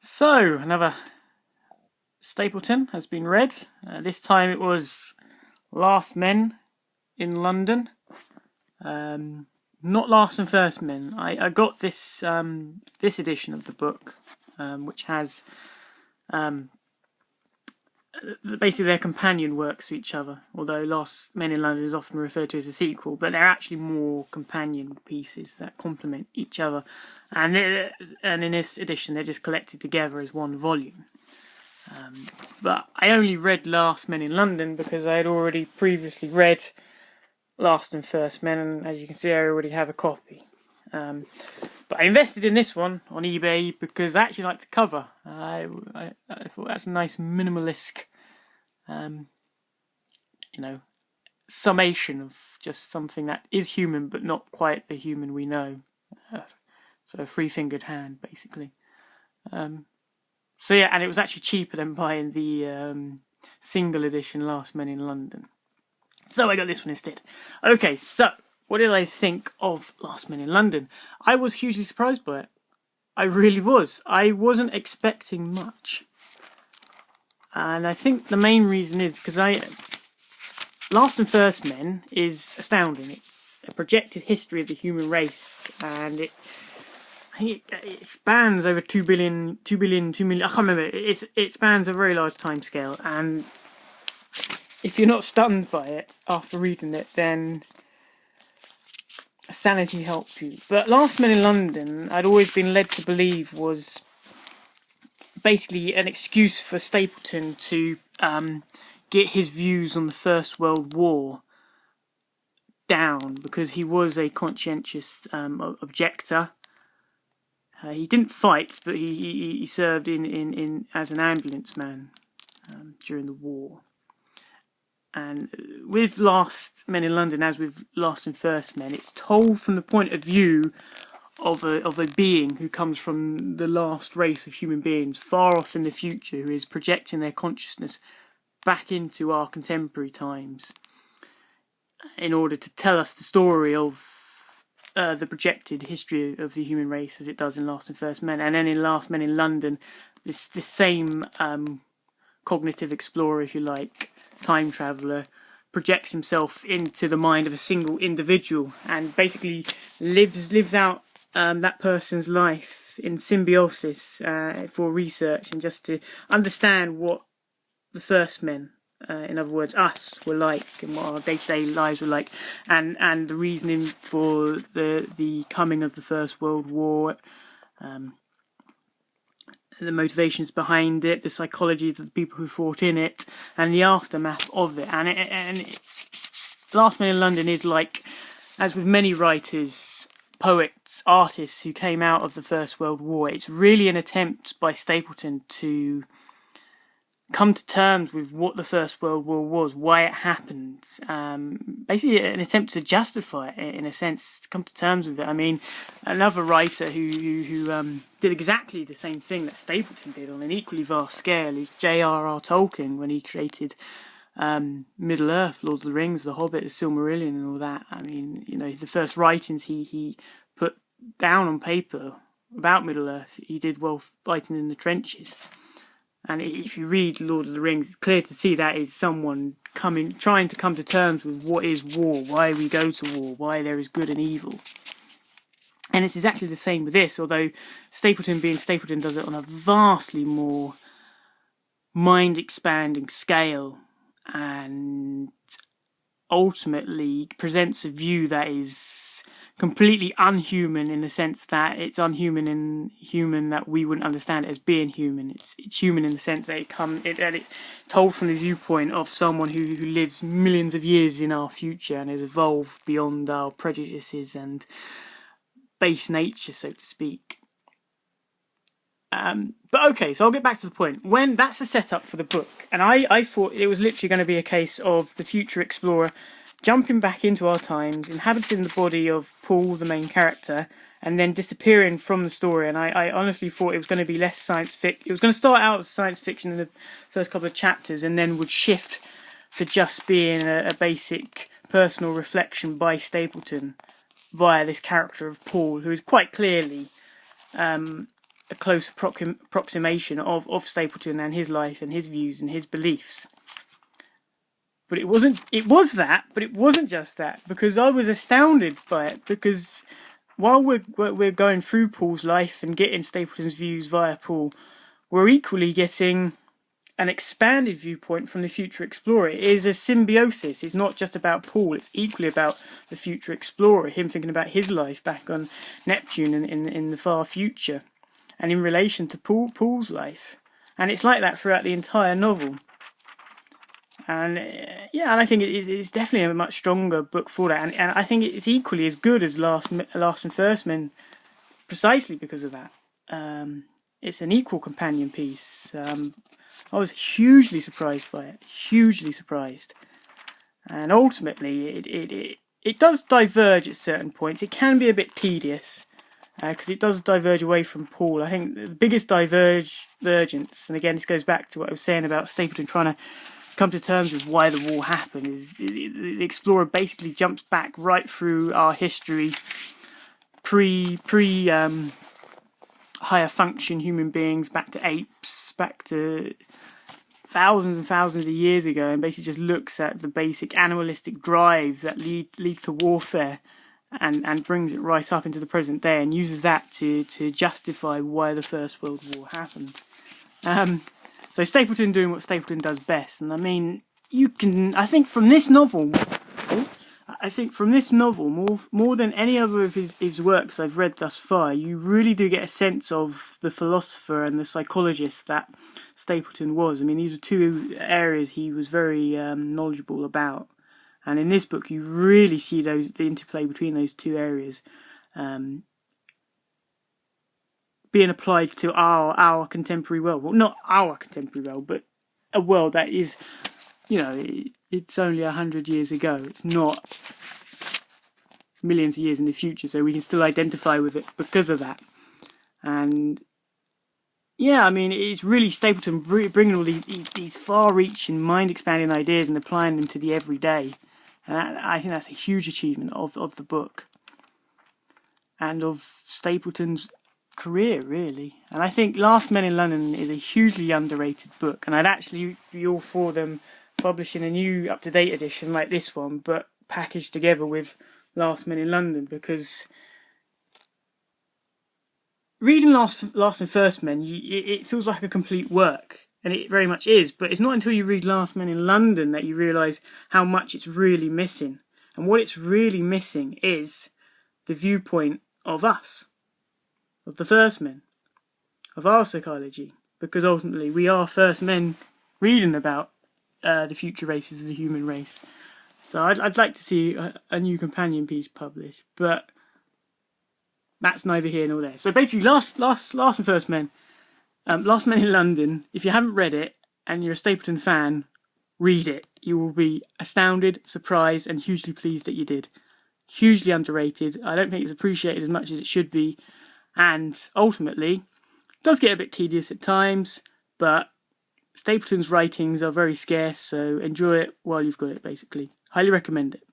So, another Stapleton has been read. This time it was Last Men in London. Not Last and First Men. I got this this edition of the book, which has basically their companion works to each other, although Last Men in London is often referred to as a sequel, but they're actually more companion pieces that complement each other. And in this edition, they're just collected together as one volume. But I only read Last Men in London because I had already previously read Last and First Men, and as you can see, I already have a copy. But I invested in this one on eBay because I actually like the cover. I thought that's a nice minimalist, summation of just something that is human but not quite the human we know. So a three-fingered hand, basically. So yeah, and it was actually cheaper than buying the single edition Last Men in London. So I got this one instead. Okay, so what did I think of Last Men in London? I was hugely surprised by it. I really was. I wasn't expecting much. And I think the main reason is because Last and First Men is astounding. It's a projected history of the human race, and it spans over 2 billion, I can't remember. It spans a very large timescale, and if you're not stunned by it after reading it, then sanity helps you. But Last Men in London, I'd always been led to believe was basically an excuse for Stapleton to get his views on the First World War down, because he was a conscientious objector. He didn't fight, but he served in as an ambulance man during the war. And with Last Men in London, as with Last and First Men, it's told from the point of view of a being who comes from the last race of human beings, far off in the future, who is projecting their consciousness back into our contemporary times in order to tell us the story of the projected history of the human race as it does in Last and First Men. And then in Last Men in London, this same cognitive explorer, if you like, time traveller, projects himself into the mind of a single individual and basically lives out that person's life in symbiosis for research and just to understand what the first men, in other words us, were like, and what our day-to-day lives were like, and the reasoning for the coming of the First World War, the motivations behind it, the psychology of the people who fought in it, and the aftermath of it. And Last Men in London is like, as with many writers, poets, artists who came out of the First World War, it's really an attempt by Stapleton to come to terms with what the First World War was, why it happened. Basically an attempt to justify it, in a sense, to come to terms with it. I mean, another writer who did exactly the same thing that Stapleton did on an equally vast scale is J.R.R. Tolkien, when he created Middle-earth, Lord of the Rings, The Hobbit, The Silmarillion and all that. I mean, the first writings he put down on paper about Middle-earth, he did while fighting in the trenches. And if you read Lord of the Rings, it's clear to see that is someone trying to come to terms with what is war, why we go to war, why there is good and evil. And it's exactly the same with this, although Stapleton, being Stapleton, does it on a vastly more mind-expanding scale, and ultimately presents a view that is completely unhuman, in the sense that it's unhuman and human that we wouldn't understand it as being human. It's human in the sense that it's told from the viewpoint of someone who lives millions of years in our future and has evolved beyond our prejudices and base nature, so to speak. But okay, so I'll get back to the point. When that's the setup for the book, and I thought it was literally going to be a case of the future explorer jumping back into our times, inhabiting the body of Paul, the main character, and then disappearing from the story. And I honestly thought it was going to be less science fiction. It was going to start out as science fiction in the first couple of chapters, and then would shift to just being a basic personal reflection by Stapleton via this character of Paul, who is quite clearly a close approximation of Stapleton and his life and his views and his beliefs. But it wasn't. It was that, but it wasn't just that, because I was astounded by it. Because while we're going through Paul's life and getting Stapleton's views via Paul, we're equally getting an expanded viewpoint from the future explorer. It is a symbiosis. It's not just about Paul. It's equally about the future explorer, him thinking about his life back on Neptune and in the far future, and in relation to Paul's life. And it's like that throughout the entire novel. And and I think it's definitely a much stronger book for that. And I think it's equally as good as Last and First Men, precisely because of that. It's an equal companion piece. I was hugely surprised by it, hugely surprised. And ultimately, it does diverge at certain points. It can be a bit tedious, because it does diverge away from Paul. I think the biggest divergence, and again, this goes back to what I was saying about Stapleton trying to come to terms with why the war happened, is the explorer basically jumps back right through our history, pre higher function human beings, back to apes, back to thousands and thousands of years ago, and basically just looks at the basic animalistic drives that lead to warfare, and brings it right up into the present day, and uses that to justify why the First World War happened. So Stapleton doing what Stapleton does best, and I mean, I think from this novel, more than any other of his works I've read thus far, you really do get a sense of the philosopher and the psychologist that Stapleton was. I mean, these are two areas he was very knowledgeable about, and in this book you really see the interplay between those two areas being applied to our contemporary world. Well, not our contemporary world, but a world that is, it's only 100 years ago. It's not millions of years in the future, so we can still identify with it because of that. And I mean, it's really Stapleton bringing all these far-reaching, mind-expanding ideas and applying them to the everyday. And I think that's a huge achievement of the book and of Stapleton's career, really. And I think Last Men in London is a hugely underrated book, and I'd actually be all for them publishing a new up-to-date edition like this one, but packaged together with Last Men in London, because reading Last and First Men, it feels like a complete work, and it very much is, but it's not until you read Last Men in London that you realise how much it's really missing. And what it's really missing is the viewpoint of us, of the first men, of our psychology, because ultimately we are first men reading about the future races of the human race. So I'd like to see a new companion piece published, but that's neither here nor there. So basically, Last and First Men, Last Men in London. If you haven't read it and you're a Stapleton fan, read it. You will be astounded, surprised, and hugely pleased that you did. Hugely underrated. I don't think it's appreciated as much as it should be, and ultimately, it does get a bit tedious at times, but Stapleton's writings are very scarce, so enjoy it while you've got it, basically. Highly recommend it.